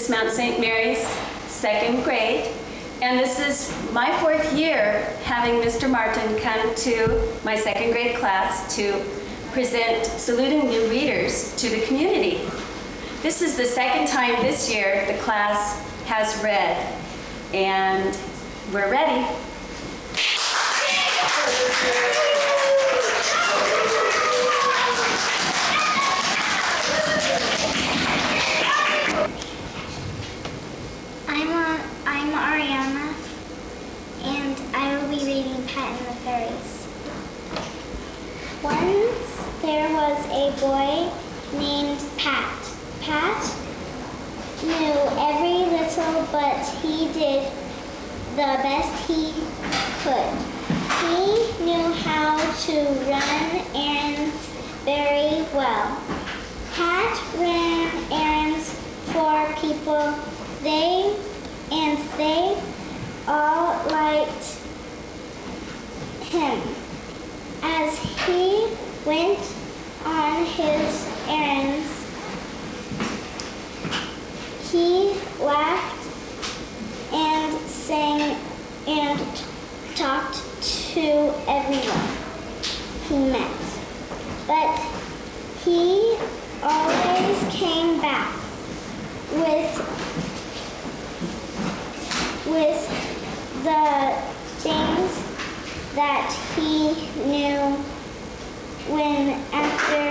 is Mount St. Mary's second grade, and this is my 4th year having Mr. Martin come to my second grade class to present Saluting New Readers to the community. This is the second time this year the class has read, and we're ready. I'm Ariana, and I will be reading Pat and the Fairies. Once there was a boy named Pat. Pat knew every little, but he did the best he could. He knew how to run errands very well. Pat ran errands for people. They all liked him. As he went on his errands, he laughed and sang and talked to everyone he met. But he always came back with the things that he knew when after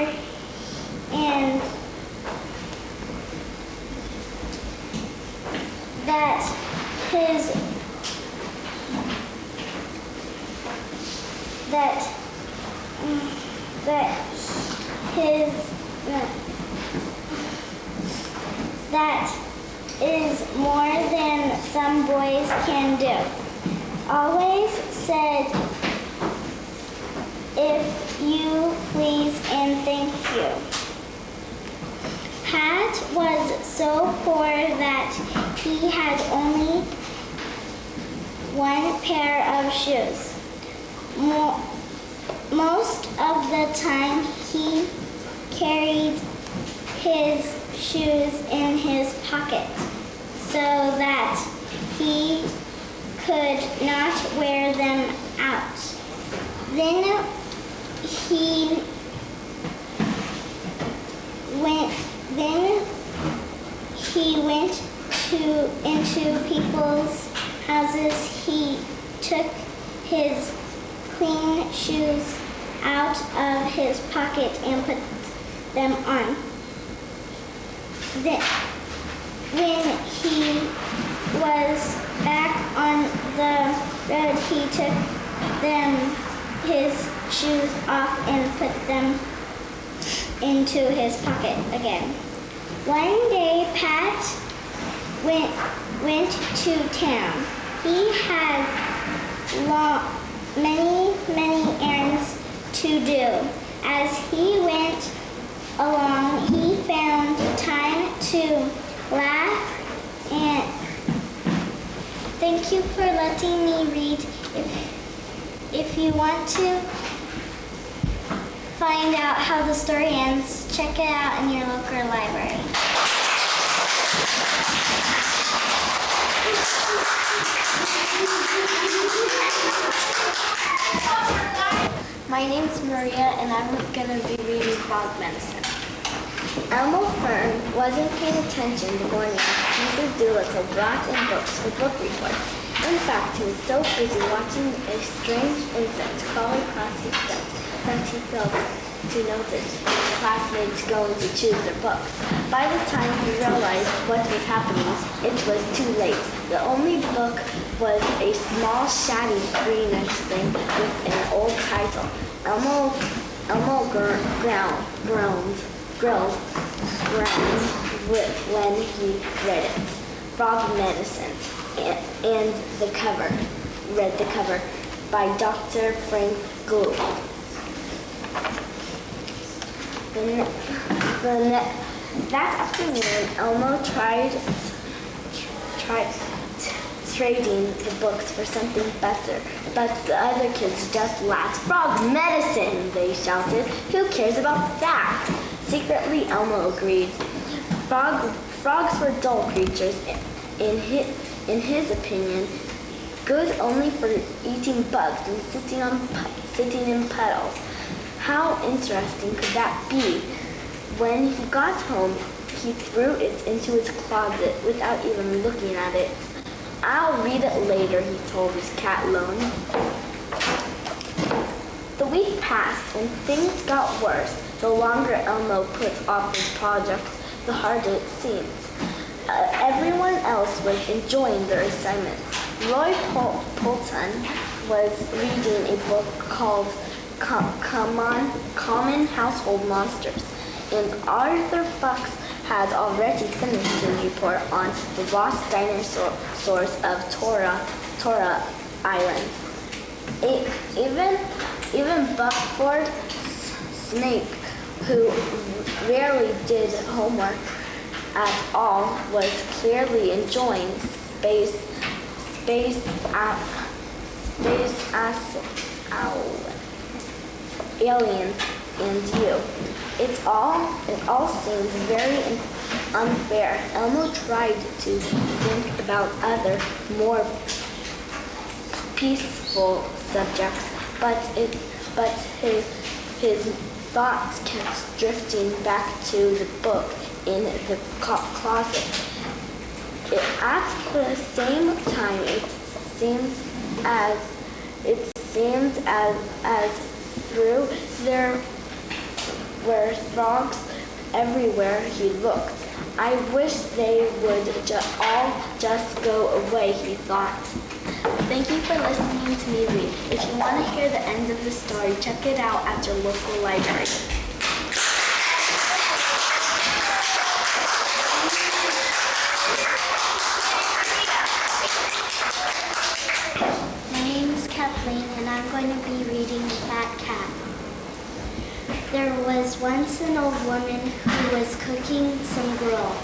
and that his that is more than some boys can do. Always said, if you please and thank you. Pat was so poor that he had only one pair of shoes. Most of the time he carried his shoes in his pocket so that he could not wear them out. Then he went into people's houses. He took his clean shoes out of his pocket and put them on. Then, when he was back on the road, he took his shoes off and put them into his pocket again. One day, Pat went to town. He had many errands to do. As he went along, he found time to laugh and thank you for letting me read. If you want to find out how the story ends, check it out in your local library. My name's Maria, and I'm going to be reading Frog Medicine. Elmo Fern wasn't paying attention the morning Mrs. Doolittle brought in books for book reports. In fact, he was so busy watching a strange insect crawl across his desk that he failed to notice his classmates going to choose their books. By the time he realized what was happening, it was too late. The only book was a small, shabby greenish thing with an old title. Elmo grilled when he read it. Frog Medicine, and read the cover by Dr. Frank Gould. That afternoon, Elmo tried trading the books for something better, but the other kids just laughed. Frog Medicine, they shouted. Who cares about that? Secretly, Elmo agreed. Frog frogs were dull creatures, in his opinion, good only for eating bugs and sitting in puddles. How interesting could that be? When he got home, he threw it into his closet without even looking at it. I'll read it later, he told his cat Lone. The week passed and things got worse. The longer Elmo put off his project, the harder it seemed. Everyone else was enjoying their assignments. Roy Poulton was reading a book called Common Household Monsters, and Arthur Fox had already finished his report on the lost dinosaurs of Tora Island. Even Buckford Snake, who rarely did homework at all, was clearly enjoying space aliens and you. It all seemed very unfair. Elmo tried to think about other, more peaceful subjects, but his thoughts kept drifting back to the book in the closet. At the same time, it seemed as through there were frogs everywhere he looked. I wish they would all just go away, he thought. Thank you for listening to me read. If you want to hear the end of the story, check it out at your local library. My name is Kathleen, and I'm going to be reading The Fat Cat. There was once an old woman who was cooking some gruel.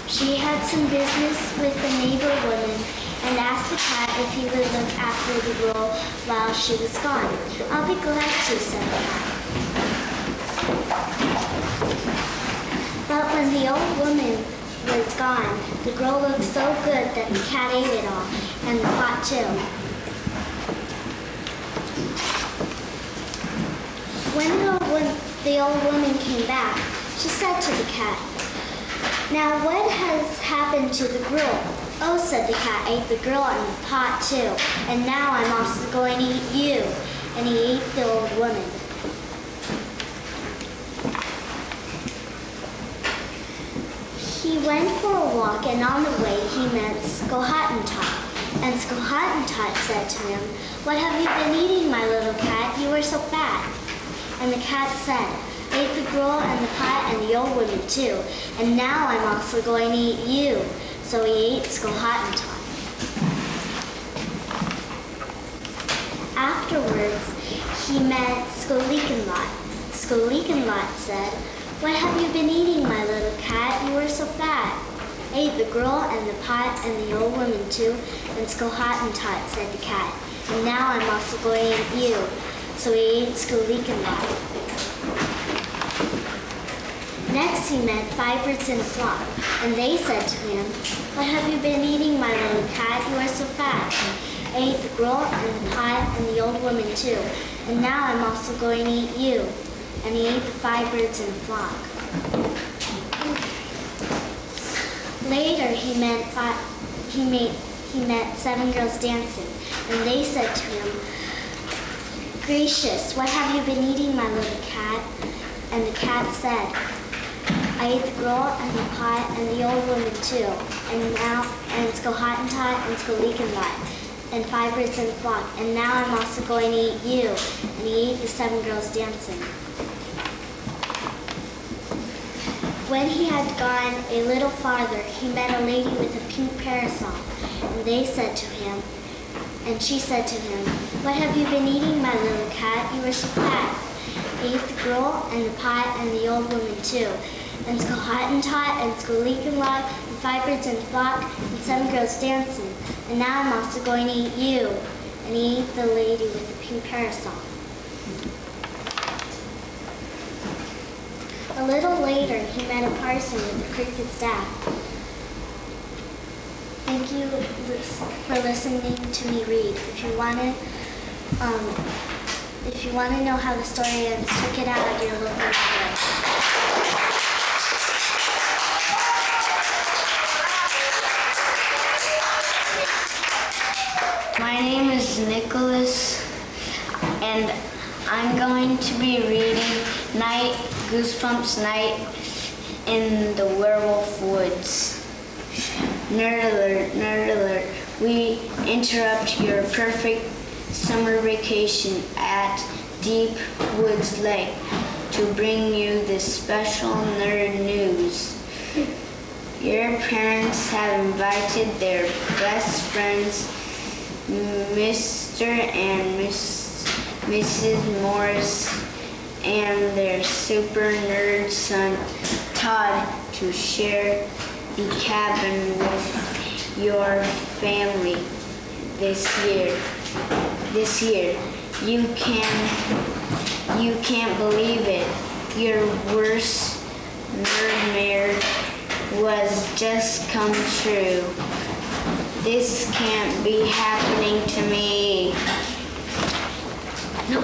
She had some business with the neighbor woman and asked the cat if he would look after the gruel while she was gone. I'll be glad to, said the cat. But when the old woman was gone, the gruel looked so good that the cat ate it all, and the pot too. When the old woman came back, she said to the cat, "Now what has happened to the gruel?" "Oh," said the cat, "ate the gruel and the pot too, and now I'm also going to eat you." And he ate the old woman. He went for a walk, and on the way he met Skohottentot. And Skohottentot said to him, "What have you been eating, my little cat? You are so fat." And the cat said, "I ate the gruel and the pot and the old woman too, and now I'm also going to eat you." So he ate Skohottentot. Afterwards, he met Skolekenlot. Skolekenlot said, "What have you been eating, my little cat? You are so fat." "I ate the gruel and the pot and the old woman too, and Skohottentot," said the cat, "and now I'm also going to eat you." So he ate Skolekenlot. Next he met 5 birds in a flock, and they said to him, "What have you been eating, my little cat? You are so fat." "I ate the gruel and the pot and the old woman too, and now I'm also going to eat you." And he ate the 5 birds in a flock. Later he met 7 girls dancing, and they said to him, "Gracious, what have you been eating, my little cat?" And the cat said, "I ate the gruel and the pot and the old woman too, and Skohottentot and Skolekenlot, and 5 birds in a flock, and now I'm also going to eat you." And he ate the 7 girls dancing. When he had gone a little farther, he met a lady with a pink parasol, and they said to him, and she said to him, "What have you been eating, my little cat? You are so fat." "I ate the gruel and the pot and the old woman too, and Skohottentot and Skolekenlot, and 5 birds in a flock, and 7 girls dancing, and now I'm also going to eat you." And he ate the lady with the pink parasol. A little later, he met a parson with a crooked staff. Thank you for listening to me read. If you want to know how the story ends, check it out at your local library. My name is Nicholas, and I'm going to be reading Goosebumps Night in the Werewolf Woods. Nerd alert, nerd alert. We interrupt your perfect summer vacation at Deep Woods Lake to bring you this special nerd news. Your parents have invited their best friends, Mr. and Mrs. Morris, and their super nerd son, Todd, to share the cabin with your family this year. You can't believe it. Your worst nightmare was just come true. This can't be happening to me. No.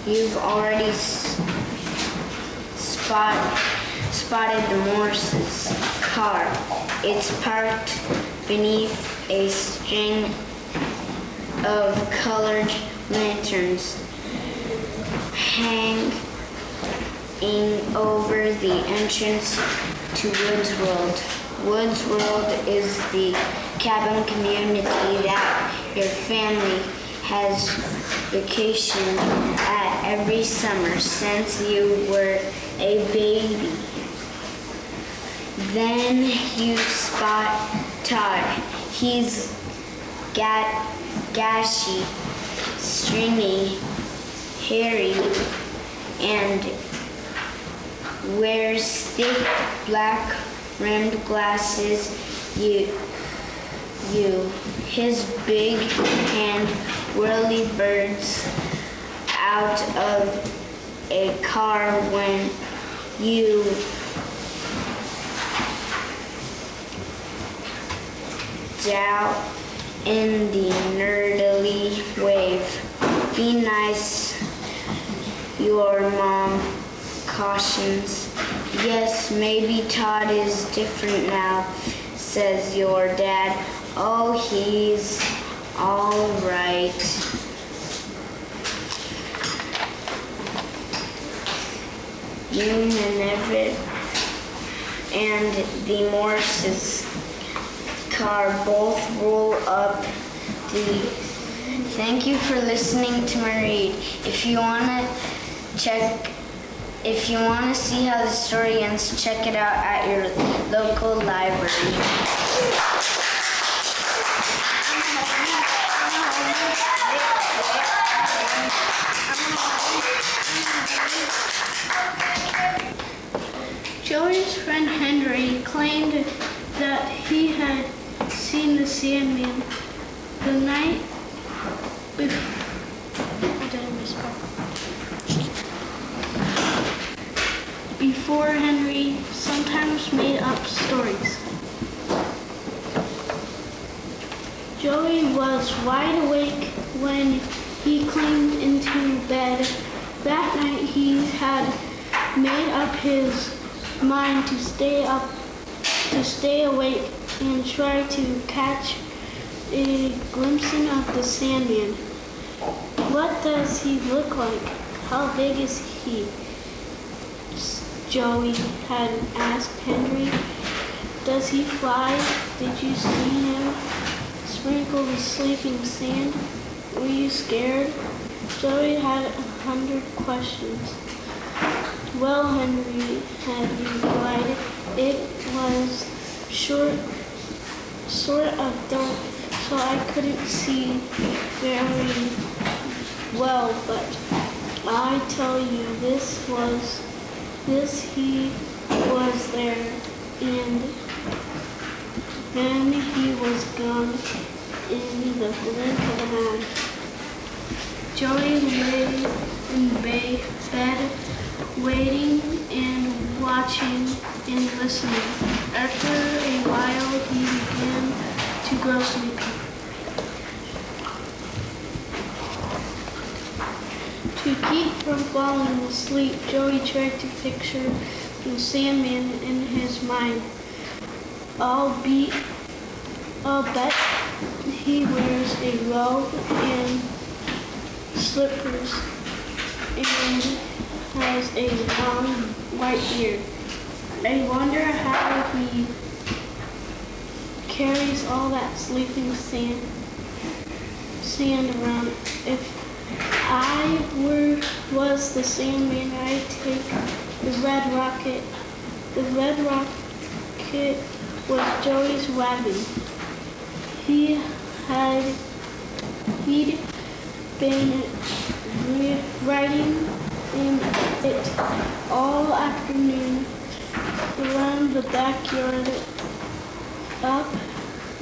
You've already spotted the Morse's car. It's parked beneath a string of colored lanterns hanging over the entrance to Woods World. Woods World is the cabin community that your family has vacationed at every summer since you were a baby. Then you spot Todd. He's gashy, stringy, hairy, and wears thick black rimmed glasses. His big hand whirly birds out of a car when you down in the nerdly wave. Be nice, your mom cautions. Yes, maybe Todd is different now, says your dad. Oh, he's all right. You and the Morse's car both roll up the... Thank you for listening to me read. If you want to see how the story ends, check it out at your local library. Joey's friend Henry claimed that he had seen the Sandman the night before. Henry sometimes made up stories. Joey was wide awake when he climbed into bed. That night he had made up his mind to stay awake and try to catch a glimpse of the Sandman. What does he look like? How big is he? Joey had asked Henry. Does he fly? Did you see him sprinkle the sleeping sand? Were you scared? Joey had 100 questions. Well, Henry had replied, it was sort of dark, so I couldn't see very well, but I tell you, he was there, and then he was gone in the blink of an eye. Joey lay in bed waiting and watching and listening. After a while, he began to grow sleepy. To keep from falling asleep, Joey tried to picture the Sandman in his mind. I'll bet he wears a robe and slippers and has a long white beard. I wonder how he carries all that sleeping sand around. If I was the Sandman, I'd take the Red Rocket. The Red Rocket was Joey's wagon. He'd been riding in it all afternoon, around the backyard, up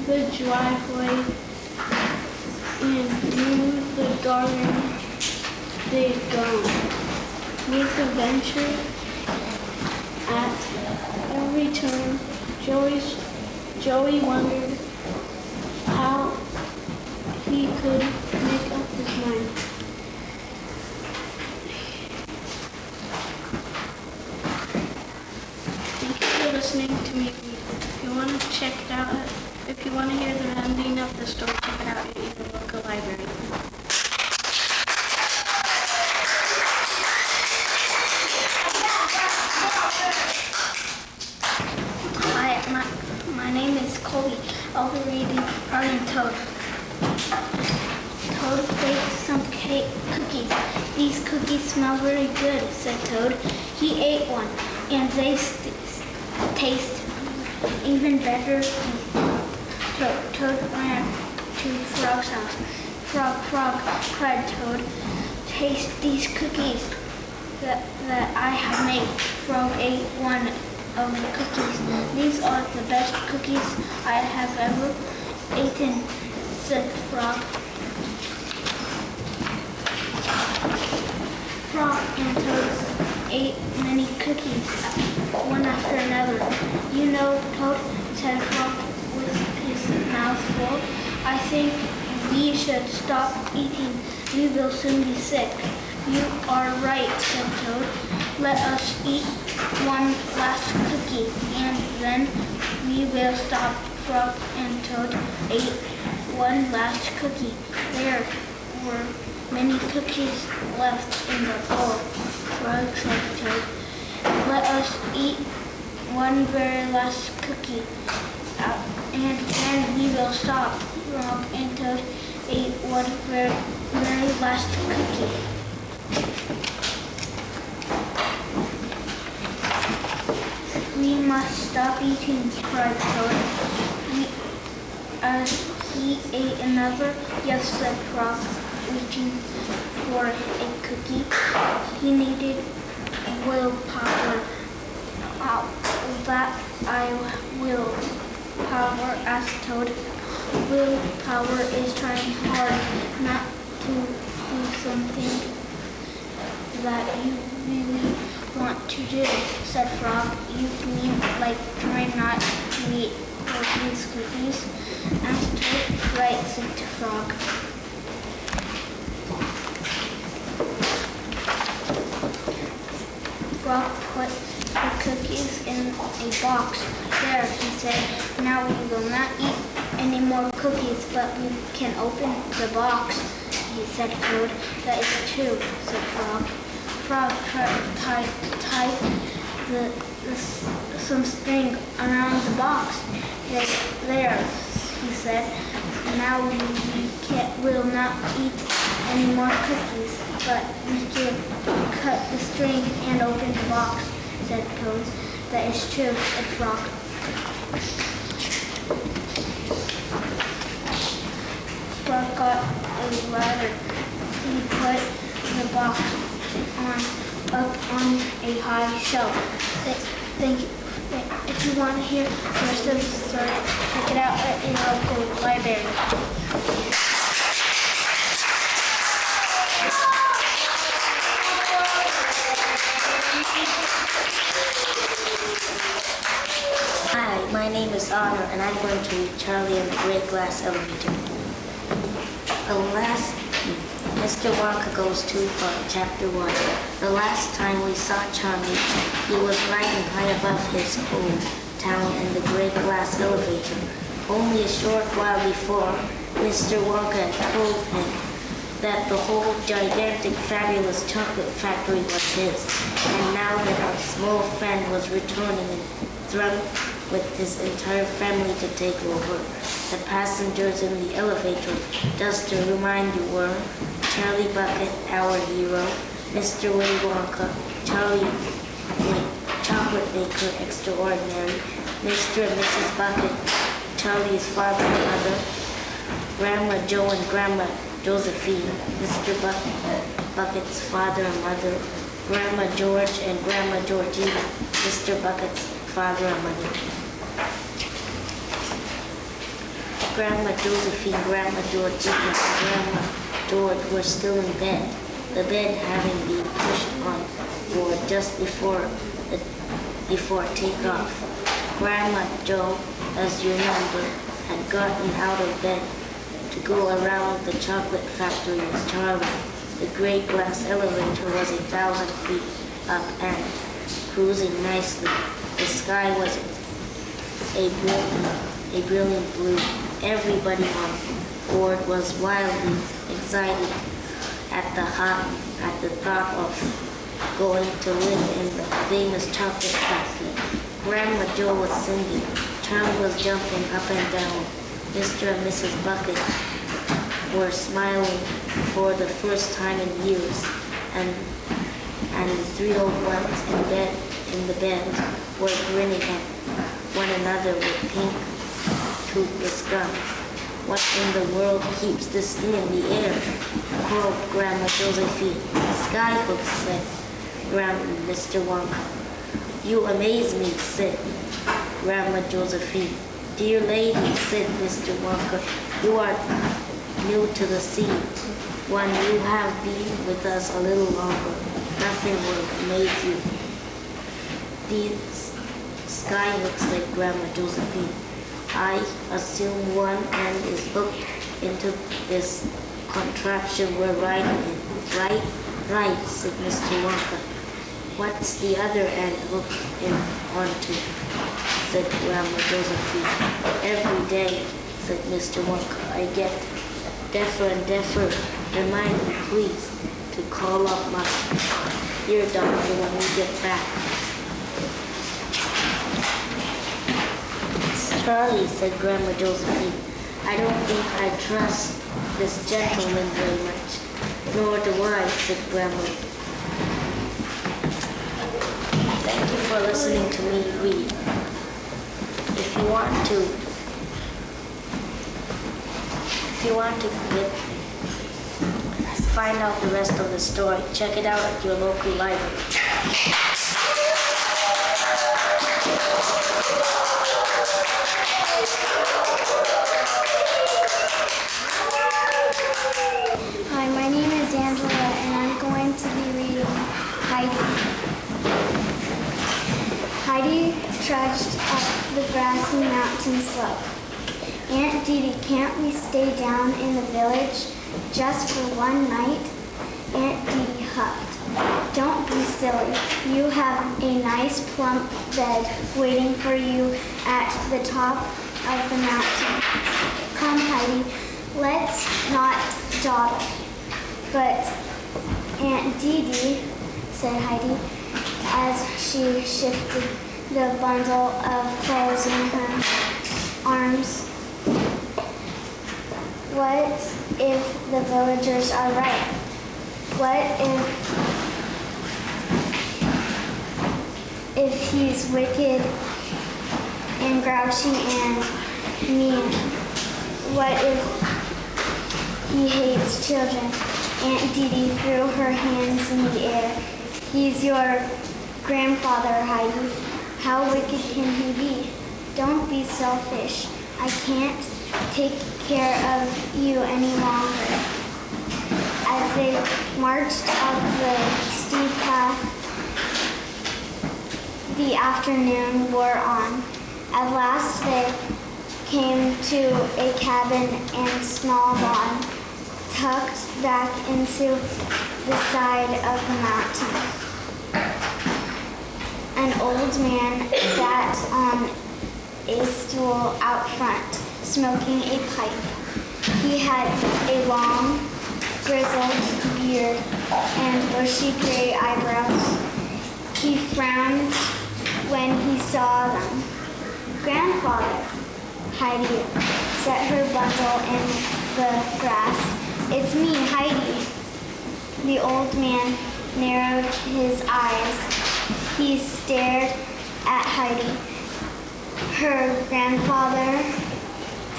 the driveway, and through the garden they'd gone. With adventure at every turn, Joey wondered how he could make up his mind. Thank you for listening to me. If you want to check it out, if you want to hear the ending of the story, check it out at your local library. Hi, my name is Colby. I'll be reading Frog and Toad. Toad baked some cookies. These cookies smell very good, said Toad. He ate one, and they taste even better. Toad ran to Frog's house. Frog, cried Toad. Taste these cookies that I have made. Frog ate one of the cookies. These are the best cookies I have ever eaten, said Frog. Frog and Toad ate many cookies, one after another. You know, Toad, said Frog with his mouth full, I think we should stop eating. We will soon be sick. You are right, said Toad. Let us eat one last cookie, and then we will stop. Frog and Toad ate one last cookie. There were many cookies left in the bowl. Frog said to Toad, let us eat one very last cookie, and then we will stop. Frog and Toad ate one very last cookie. We must stop eating, cried Toad. He ate another. Yes, said Frog, reaching for a cookie. He needed willpower. That I will power, asked Toad. Willpower is trying hard not to do something that you really want to do, said Frog. You mean like trying not to eat these cookies? Asked Toad. Right, said Frog. Frog put the cookies in a box. There, he said, now we will not eat any more cookies, but we can open the box. He said, Toad. That is true, said Frog. Frog tied some string around the box. There, he said. Now we will not eat any more cookies, but we can cut the string and open the box, said Toad. That is true, said Frog. Frog got a ladder. He put the box up on a high shelf. Thank you. If you want to hear the rest of the story, check it out at your local library. honor, and I'm going to read Charlie and the Great Glass Elevator. Mr. Wonka Goes Too Far, Chapter 1. The last time we saw Charlie, he was riding high above his home town in the Great Glass Elevator. Only a short while before, Mr. Wonka had told him that the whole gigantic, fabulous chocolate factory was his. And now that our small friend was returning and thrilled with his entire family to take over, the passengers in the elevator, just to remind you, were Charlie Bucket, our hero, Mr. Willy Wonka, Charlie the Chocolate Baker Extraordinary, Mr. and Mrs. Bucket, Charlie's father and mother, Grandma Joe and Grandma Josephine, Mr. Bucket's father and mother, Grandma George and Grandma Georgina, Mr. Bucket's father and mother. Grandma Josephine, Grandma Georgina, and Grandma George were still in bed, the bed having been pushed on board just before takeoff. Grandma Joe, as you remember, had gotten out of bed to go around the chocolate factory with Charlie. The Great Glass Elevator was 1,000 feet up and cruising nicely. The sky was a brilliant blue. Everybody on board was wildly excited at the thought of going to live in the famous chocolate factory. Grandma Joe was singing. Charlie was jumping up and down. Mr. and Mrs. Bucket were smiling for the first time in years, and the three old ones in the bed were grinning at one another with pink, toothless gums. What in the world keeps this thing in the air? Called Grandma Josephine. Skyhook, said Mr. Wonka. You amaze me, said Grandma Josephine. Dear lady, said Mr. Wonka, you are new to the sea. When you have been with us a little longer, nothing will amaze you. These skyhooks, said Grandma Josephine. I assume one end is hooked into this contraption we're riding in, right? Right, said Mr. Wonka. What's the other end hooked in onto? Said Grandma Josephine. Every day, said Mr. Wonka, I get deafer and deafer. Remind me, please, to call up my ear doctor when we get back. Charlie, said Grandma Josephine, I don't think I trust this gentleman very much. Nor do I, said Grandma. Thank you for listening to me read. If you want to find out the rest of the story, check it out at your local library. Hi, my name is Angela, and I'm going to be reading Heidi. Heidi trudged up the grassy mountain slope. Aunt Dee Dee, can't we stay down in the village just for one night? Aunt Dee Dee huffed. Don't be silly. You have a nice plump bed waiting for you at the top of the mountain. Come, Heidi, let's not dawdle. But Aunt Dee Dee, said Heidi, as she shifted the bundle of clothes in her arms. What if the villagers are right? What if he's wicked and grouchy and mean? What if he hates children? Aunt Dee Dee threw her hands in the air. He's your grandfather, Heidi. How wicked can he be? Don't be selfish. I can't take care of you any longer. As they marched up the steep path, the afternoon wore on. At last they came to a cabin and small lawn tucked back into the side of the mountain. An old man sat on a stool out front, smoking a pipe. He had a long, grizzled beard and bushy gray eyebrows. He frowned when he saw them. "Grandfather," Heidi set her bundle in the grass. "It's me, Heidi." The old man narrowed his eyes. He stared at Heidi. Her grandfather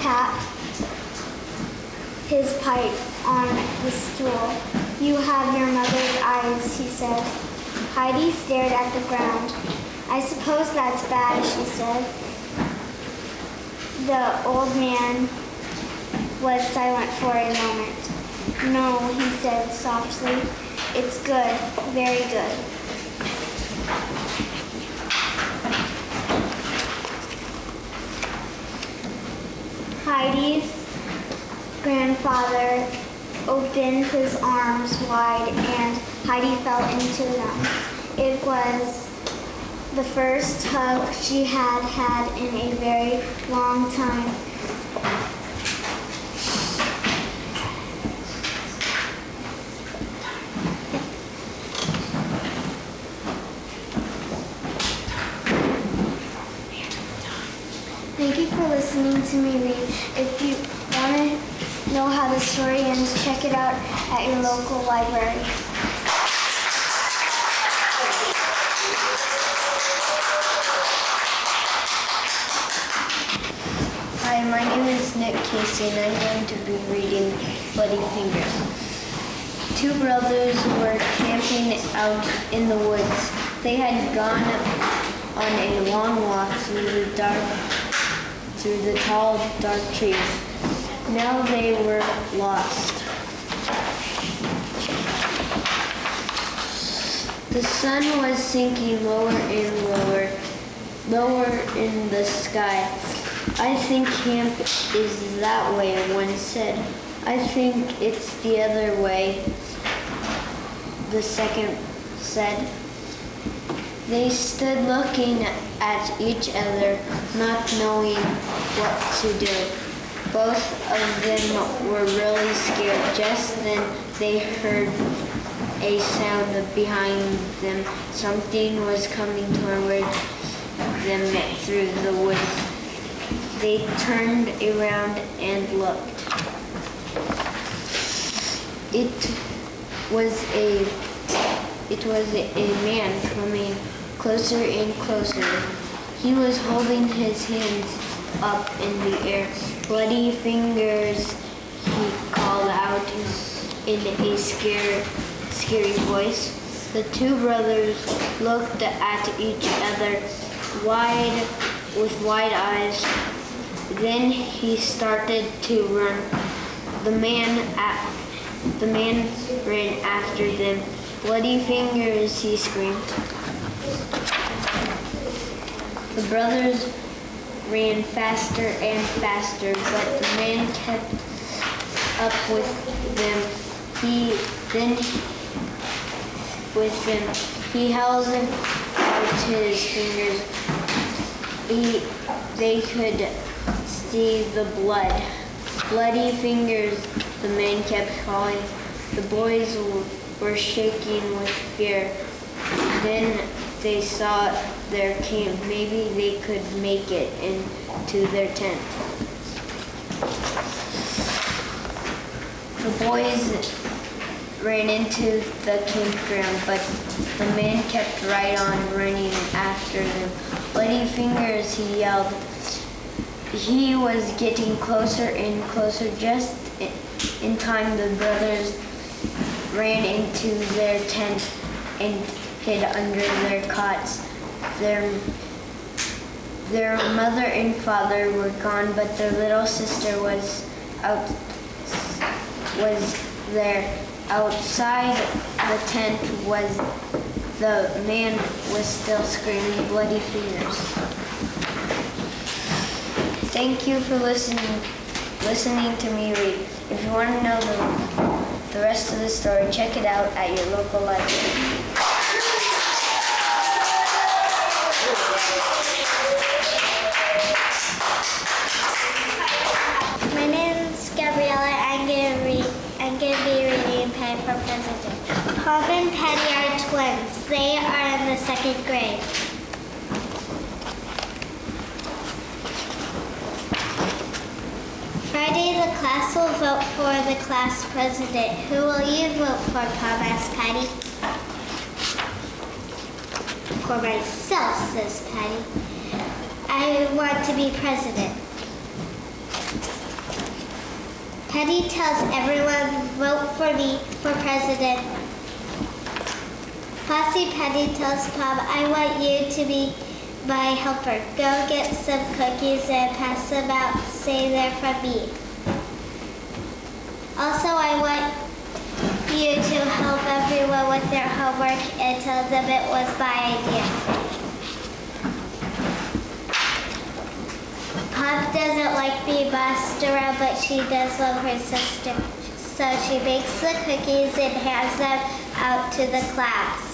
tapped his pipe on the stool. "You have your mother's eyes," he said. Heidi stared at the ground. "I suppose that's bad," she said. The old man was silent for a moment. "No," he said softly. "It's good, very good." Heidi's grandfather opened his arms wide and Heidi fell into them. It was the first hug she had had in a very long time. Thank you for listening to me read. If you want to know how the story ends, check it out at your local library. Hi, my name is Nick Casey and I'm going to be reading Bloody Fingers. Two brothers were camping out in the woods. They had gone on a long walk through the tall, dark trees. Now they were lost. The sun was sinking lower and lower in the sky. "I think camp is that way," one said. "I think it's the other way," the second said. They stood looking at each other, not knowing what to do. Both of them were really scared. Just then they heard a sound behind them. Something was coming toward them through the woods. They turned around and looked. It was a man coming closer and closer. He was holding his hands up in the air. "Bloody fingers," he called out in a scary voice. The two brothers looked at each other with wide eyes. Then he started to run. The man ran after them. "Bloody fingers," he screamed. The brothers ran faster and faster, but the man kept up with them. He held out his fingers. They could see the blood. "Bloody fingers," the man kept calling. The boys were shaking with fear. Then they saw their camp. Maybe they could make it into their tent. The boys ran into the campground, but the man kept right on running after them. "Bloody fingers," he yelled. He was getting closer and closer. Just in time, the brothers ran into their tent and hid under their cots. Their mother and father were gone, but their little sister was there. Outside the tent the man was still screaming, "Bloody fingers." Thank you for listening to me read. If you want to know the rest of the story, check it out at your local library. My name's Gabriella. I'm going to be reading Penny for President. Pop and Penny are twins. They are in the 2nd grade. Friday, the class will vote for the class president. Who will you vote for, Pop? asked Patty. For myself, says Patty. I want to be president. Patty tells everyone, vote for me for president. Classy Patty tells Pop, I want you to be my helper. Go get some cookies and pass them out. Say they're from me. Also, I want you to help everyone with their homework and tell them it was my idea. Pop doesn't like being bossed around, but she does love her sister. So she bakes the cookies and hands them out to the class.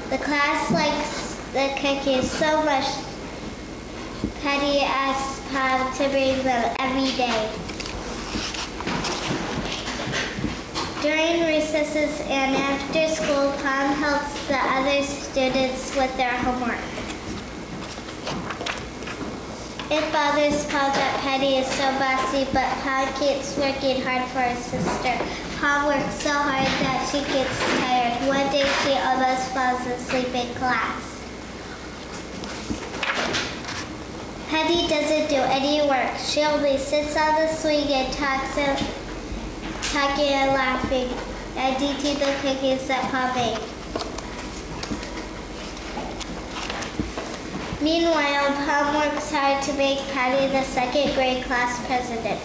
The class likes the cookies so much, Patty asks Pop to bring them every day. During recesses and after school, Pop helps the other students with their homework. It bothers Pop that Patty is so bossy, but Pop keeps working hard for his sister. Pop works so hard that she gets tired. One day she almost falls asleep in class. Patty doesn't do any work. She only sits on the swing and talking and laughing and eating the cookies that Pop made. Meanwhile, Pop works hard to make Patty the 2nd grade class president.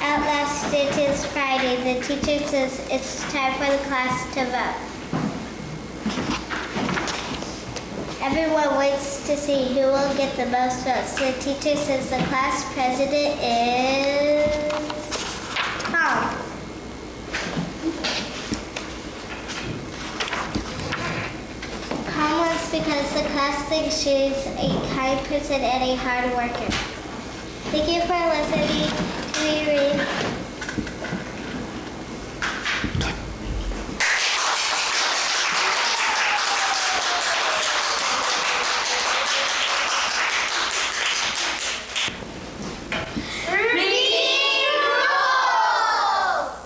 At last, it is Friday. The teacher says it's time for the class to vote. Everyone waits to see who will get the most votes. The teacher says the class president is Tom. Tom wins because the class thinks she's a kind person and a hard worker. Thank you for listening to me read.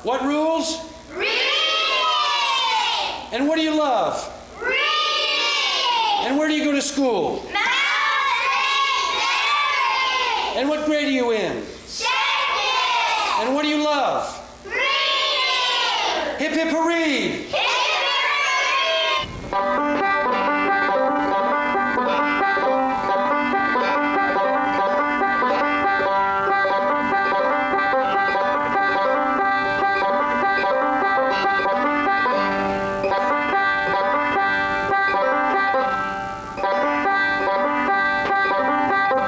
What rules? Reading! And what do you love? Reading! And where do you go to school? Mount St. Mary! And what grade are you in? 2nd! And what do you love? Reading! Hip hip hooray! Hip